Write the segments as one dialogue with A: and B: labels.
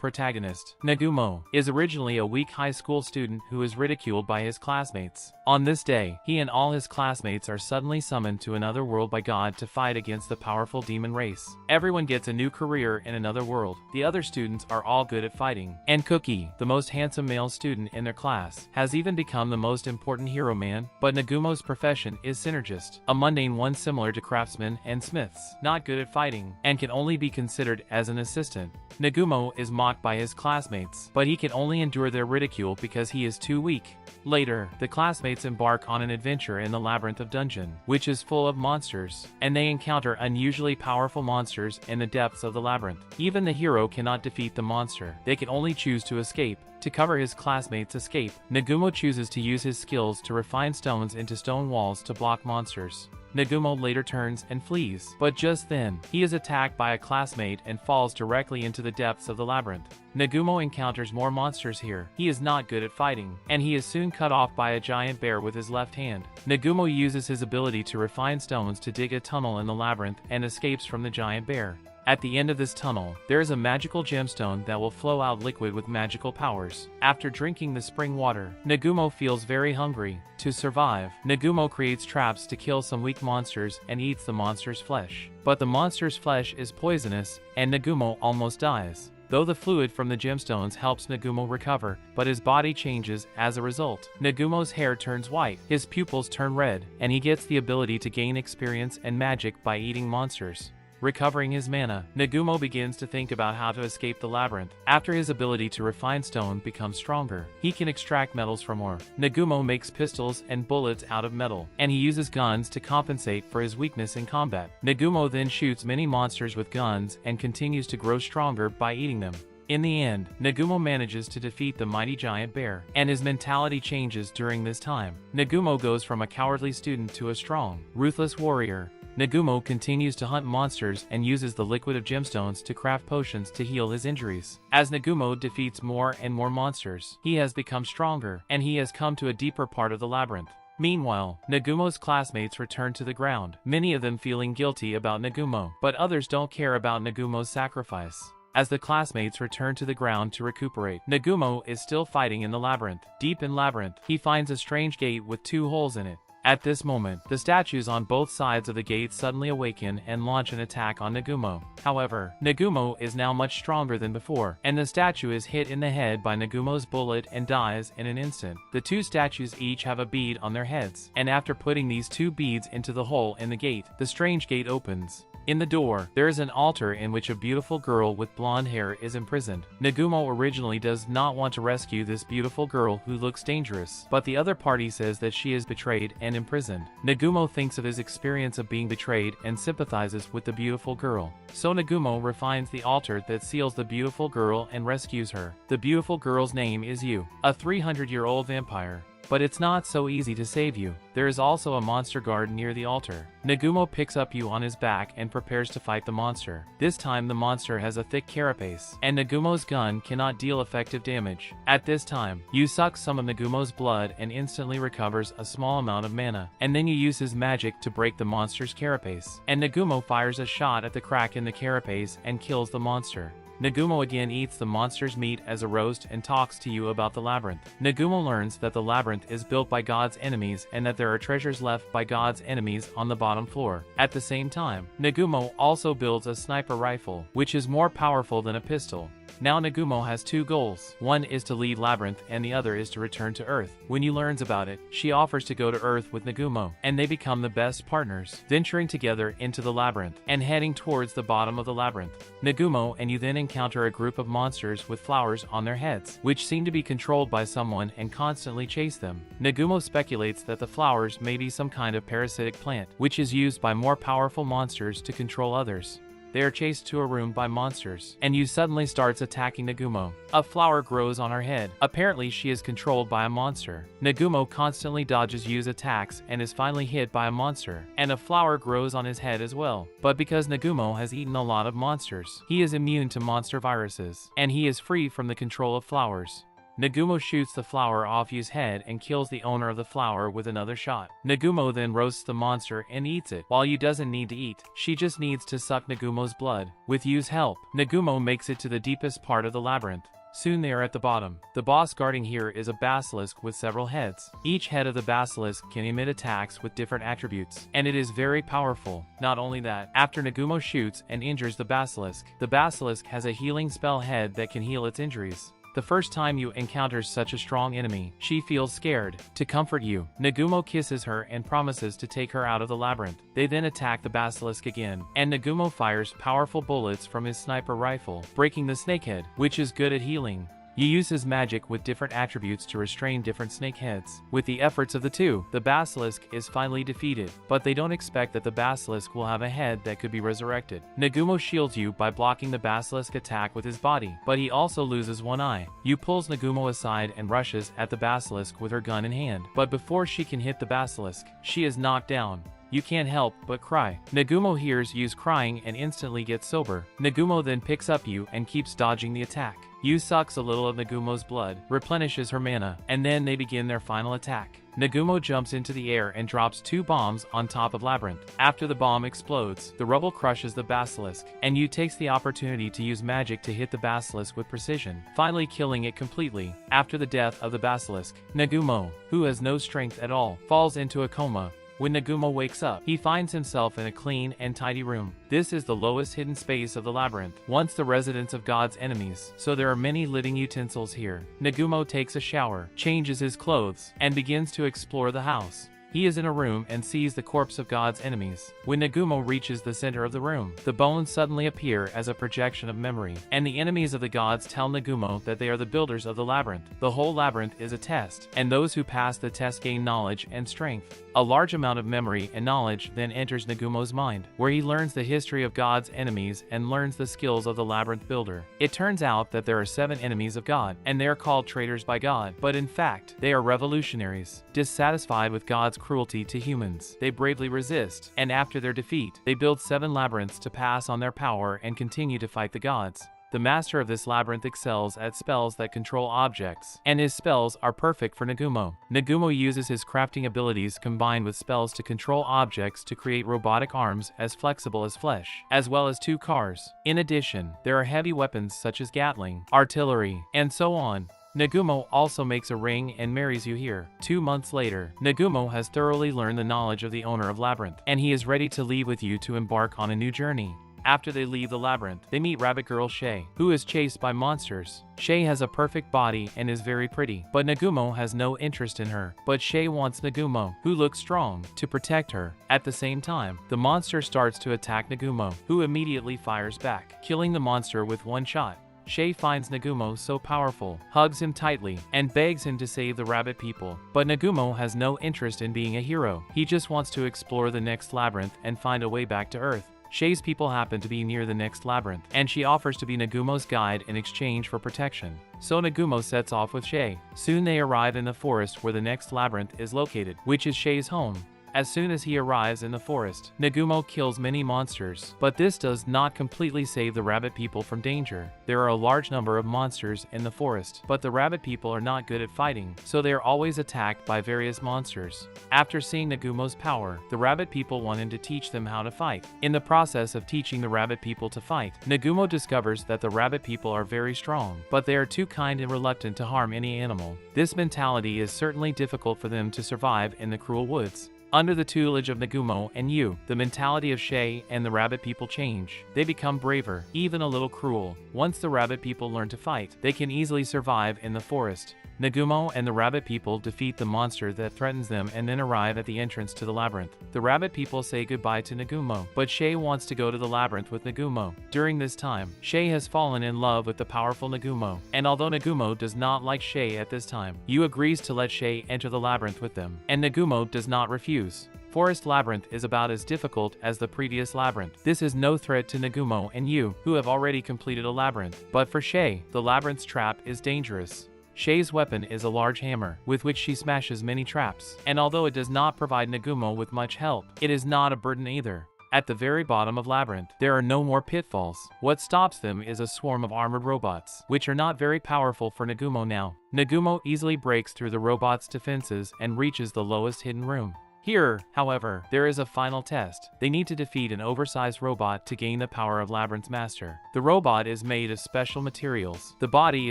A: Protagonist Nagumo is originally a weak high school student who is ridiculed by his classmates. On this day, he and all his classmates are suddenly summoned to another world by God to fight against the powerful demon race. Everyone gets a new career in another world. The other students are all good at fighting. And Cookie, the most handsome male student in their class, has even become the most important hero man. But Nagumo's profession is synergist, a mundane one similar to craftsmen and smiths, not good at fighting, and can only be considered as an assistant. Nagumo is mocked by his classmates, but he can only endure their ridicule because he is too weak. Later, the classmates embark on an adventure in the labyrinth of dungeon, which is full of monsters, and they encounter unusually powerful monsters in the depths of the labyrinth. Even the hero cannot defeat the monster. They can only choose to escape. To cover his classmates' escape, Nagumo chooses to use his skills to refine stones into stone walls to block monsters. Nagumo later turns and flees, but just then, he is attacked by a classmate and falls directly into the depths of the labyrinth. Nagumo encounters more monsters here. He is not good at fighting, and he is soon cut off by a giant bear with his left hand. Nagumo uses his ability to refine stones to dig a tunnel in the labyrinth and escapes from the giant bear. At the end of this tunnel, there is a magical gemstone that will flow out liquid with magical powers. After drinking the spring water, Nagumo feels very hungry. To survive, Nagumo creates traps to kill some weak monsters and eats the monster's flesh. But the monster's flesh is poisonous, and Nagumo almost dies. Though the fluid from the gemstones helps Nagumo recover, but his body changes as a result. Nagumo's hair turns white, his pupils turn red, and he gets the ability to gain experience and magic by eating monsters. Recovering his mana, Nagumo begins to think about how to escape the labyrinth. After his ability to refine stone becomes stronger, he can extract metals from ore. Nagumo makes pistols and bullets out of metal, and he uses guns to compensate for his weakness in combat. Nagumo then shoots many monsters with guns and continues to grow stronger by eating them. In the end, Nagumo manages to defeat the mighty giant bear, and his mentality changes during this time. Nagumo goes from a cowardly student to a strong, ruthless warrior. Nagumo continues to hunt monsters and uses the liquid of gemstones to craft potions to heal his injuries. As Nagumo defeats more and more monsters, he has become stronger, and he has come to a deeper part of the labyrinth. Meanwhile, Nagumo's classmates return to the ground, many of them feeling guilty about Nagumo, but others don't care about Nagumo's sacrifice. As the classmates return to the ground to recuperate, Nagumo is still fighting in the labyrinth. Deep in labyrinth, he finds a strange gate with 2 holes in it. At this moment, the statues on both sides of the gate suddenly awaken and launch an attack on Nagumo. However, Nagumo is now much stronger than before, and the statue is hit in the head by Nagumo's bullet and dies in an instant. The 2 statues each have a bead on their heads, and after putting these 2 beads into the hole in the gate, the strange gate opens. In the door, there is an altar in which a beautiful girl with blonde hair is imprisoned. Nagumo originally does not want to rescue this beautiful girl who looks dangerous, but the other party says that she is betrayed and imprisoned. Nagumo thinks of his experience of being betrayed and sympathizes with the beautiful girl. So Nagumo refines the altar that seals the beautiful girl and rescues her. The beautiful girl's name is Yu, a 300-year-old vampire. But it's not so easy to save you. There is also a monster guard near the altar. Nagumo picks up Yu on his back and prepares to fight the monster. This time the monster has a thick carapace, and Nagumo's gun cannot deal effective damage. At this time, Yu sucks some of Nagumo's blood and instantly recovers a small amount of mana, and then Yu uses magic to break the monster's carapace. And Nagumo fires a shot at the crack in the carapace and kills the monster. Nagumo again eats the monster's meat as a roast and talks to Yu about the labyrinth. Nagumo learns that the labyrinth is built by God's enemies and that there are treasures left by God's enemies on the bottom floor. At the same time, Nagumo also builds a sniper rifle, which is more powerful than a pistol. Now Nagumo has 2 goals. One is to leave Labyrinth and the other is to return to Earth. When Yu learns about it, she offers to go to Earth with Nagumo, and they become the best partners, venturing together into the labyrinth and heading towards the bottom of the labyrinth. Nagumo and Yu then encounter a group of monsters with flowers on their heads, which seem to be controlled by someone and constantly chase them. Nagumo speculates that the flowers may be some kind of parasitic plant, which is used by more powerful monsters to control others. They are chased to a room by monsters, and Yu suddenly starts attacking Nagumo. A flower grows on her head. Apparently she is controlled by a monster. Nagumo constantly dodges Yu's attacks and is finally hit by a monster, and a flower grows on his head as well. But because Nagumo has eaten a lot of monsters, he is immune to monster viruses, and he is free from the control of flowers. Nagumo shoots the flower off Yu's head and kills the owner of the flower with another shot. Nagumo then roasts the monster and eats it. While Yu doesn't need to eat, she just needs to suck Nagumo's blood. With Yu's help, Nagumo makes it to the deepest part of the labyrinth. Soon they are at the bottom. The boss guarding here is a basilisk with several heads. Each head of the basilisk can emit attacks with different attributes, and it is very powerful. Not only that, after Nagumo shoots and injures the basilisk has a healing spell head that can heal its injuries. The first time Yu encounters such a strong enemy, she feels scared. To comfort Yu, Nagumo kisses her and promises to take her out of the labyrinth. They then attack the basilisk again, and Nagumo fires powerful bullets from his sniper rifle, breaking the snakehead, which is good at healing. Yu uses magic with different attributes to restrain different snake heads. With the efforts of the two, the basilisk is finally defeated, but they don't expect that the basilisk will have a head that could be resurrected. Nagumo shields Yu by blocking the basilisk attack with his body, but he also loses one eye. Yu pulls Nagumo aside and rushes at the basilisk with her gun in hand, but before she can hit the basilisk, she is knocked down. Yu can't help but cry. Nagumo hears Yu's crying and instantly gets sober. Nagumo then picks up Yu and keeps dodging the attack. Yu sucks a little of Nagumo's blood, replenishes her mana, and then they begin their final attack. Nagumo jumps into the air and drops 2 bombs on top of Labyrinth. After the bomb explodes, the rubble crushes the basilisk, and Yu takes the opportunity to use magic to hit the basilisk with precision, finally killing it completely. After the death of the basilisk, Nagumo, who has no strength at all, falls into a coma. When Nagumo wakes up, he finds himself in a clean and tidy room. This is the lowest hidden space of the labyrinth, once the residence of God's enemies, so there are many living utensils here. Nagumo takes a shower, changes his clothes, and begins to explore the house. He is in a room and sees the corpse of God's enemies. When Nagumo reaches the center of the room, the bones suddenly appear as a projection of memory, and the enemies of the gods tell Nagumo that they are the builders of the labyrinth. The whole labyrinth is a test, and those who pass the test gain knowledge and strength. A large amount of memory and knowledge then enters Nagumo's mind, where he learns the history of God's enemies and learns the skills of the labyrinth builder. It turns out that there are 7 enemies of God, and they are called traitors by God, but in fact, they are revolutionaries. Dissatisfied with God's cruelty to humans, they bravely resist, and after their defeat, they build 7 labyrinths to pass on their power and continue to fight the gods. The master of this labyrinth excels at spells that control objects, and his spells are perfect for Nagumo. Nagumo uses his crafting abilities combined with spells to control objects to create robotic arms as flexible as flesh, as well as 2 cars. In addition, there are heavy weapons such as Gatling, artillery, and so on. Nagumo also makes a ring and marries Yu here. 2 months later, Nagumo has thoroughly learned the knowledge of the owner of Labyrinth, and he is ready to leave with Yu to embark on a new journey. After they leave the labyrinth, they meet rabbit girl Shay, who is chased by monsters. Shay has a perfect body and is very pretty, but Nagumo has no interest in her. But Shay wants Nagumo, who looks strong, to protect her. At the same time, the monster starts to attack Nagumo, who immediately fires back, killing the monster with 1 shot. Shay finds Nagumo so powerful, hugs him tightly, and begs him to save the rabbit people. But Nagumo has no interest in being a hero. He just wants to explore the next labyrinth and find a way back to Earth. Shay's people happen to be near the next labyrinth, and she offers to be Nagumo's guide in exchange for protection. So Nagumo sets off with Shay. Soon they arrive in the forest where the next labyrinth is located, which is Shay's home. As soon as he arrives in the forest, Nagumo kills many monsters, but this does not completely save the rabbit people from danger. There are a large number of monsters in the forest, but the rabbit people are not good at fighting, so they are always attacked by various monsters. After seeing Nagumo's power, the rabbit people want him to teach them how to fight. In the process of teaching the rabbit people to fight, Nagumo discovers that the rabbit people are very strong, but they are too kind and reluctant to harm any animal. This mentality is certainly difficult for them to survive in the cruel woods. Under the tutelage of Nagumo and Yu, the mentality of Shay and the rabbit people change. They become braver, even a little cruel. Once the rabbit people learn to fight, they can easily survive in the forest. Nagumo and the rabbit people defeat the monster that threatens them and then arrive at the entrance to the labyrinth. The rabbit people say goodbye to Nagumo, but Shay wants to go to the labyrinth with Nagumo. During this time, Shay has fallen in love with the powerful Nagumo, and although Nagumo does not like Shay at this time, Yu agrees to let Shay enter the labyrinth with them, and Nagumo does not refuse. Forest Labyrinth is about as difficult as the previous labyrinth. This is no threat to Nagumo and Yu, who have already completed a labyrinth. But for Shay, the labyrinth's trap is dangerous. Shay's weapon is a large hammer, with which she smashes many traps, and although it does not provide Nagumo with much help, it is not a burden either. At the very bottom of Labyrinth, there are no more pitfalls. What stops them is a swarm of armored robots, which are not very powerful for Nagumo now. Nagumo easily breaks through the robots' defenses and reaches the lowest hidden room. Here, however, there is a final test. They need to defeat an oversized robot to gain the power of Labyrinth's master. The robot is made of special materials. The body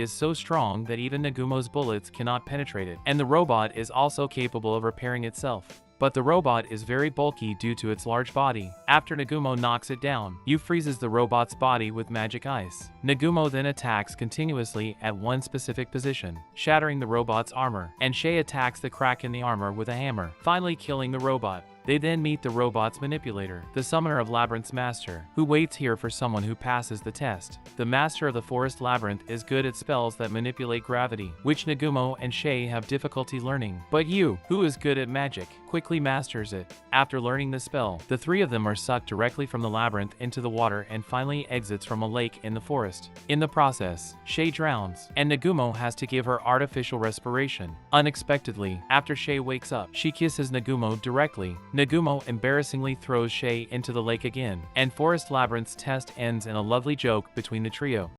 A: is so strong that even Nagumo's bullets cannot penetrate it, and the robot is also capable of repairing itself. But the robot is very bulky due to its large body. After Nagumo knocks it down, Yu freezes the robot's body with magic ice. Nagumo then attacks continuously at one specific position, shattering the robot's armor, and Shay attacks the crack in the armor with a hammer, finally killing the robot. They then meet the robot's manipulator, the summoner of Labyrinth's master, who waits here for someone who passes the test. The master of the forest labyrinth is good at spells that manipulate gravity, which Nagumo and Shay have difficulty learning. But Yu, who is good at magic, quickly masters it. After learning the spell, the three of them are sucked directly from the labyrinth into the water and finally exits from a lake in the forest. In the process, Shay drowns, and Nagumo has to give her artificial respiration. Unexpectedly, after Shay wakes up, she kisses Nagumo directly. Nagumo embarrassingly throws Shay into the lake again, and Forest Labyrinth's test ends in a lovely joke between the trio.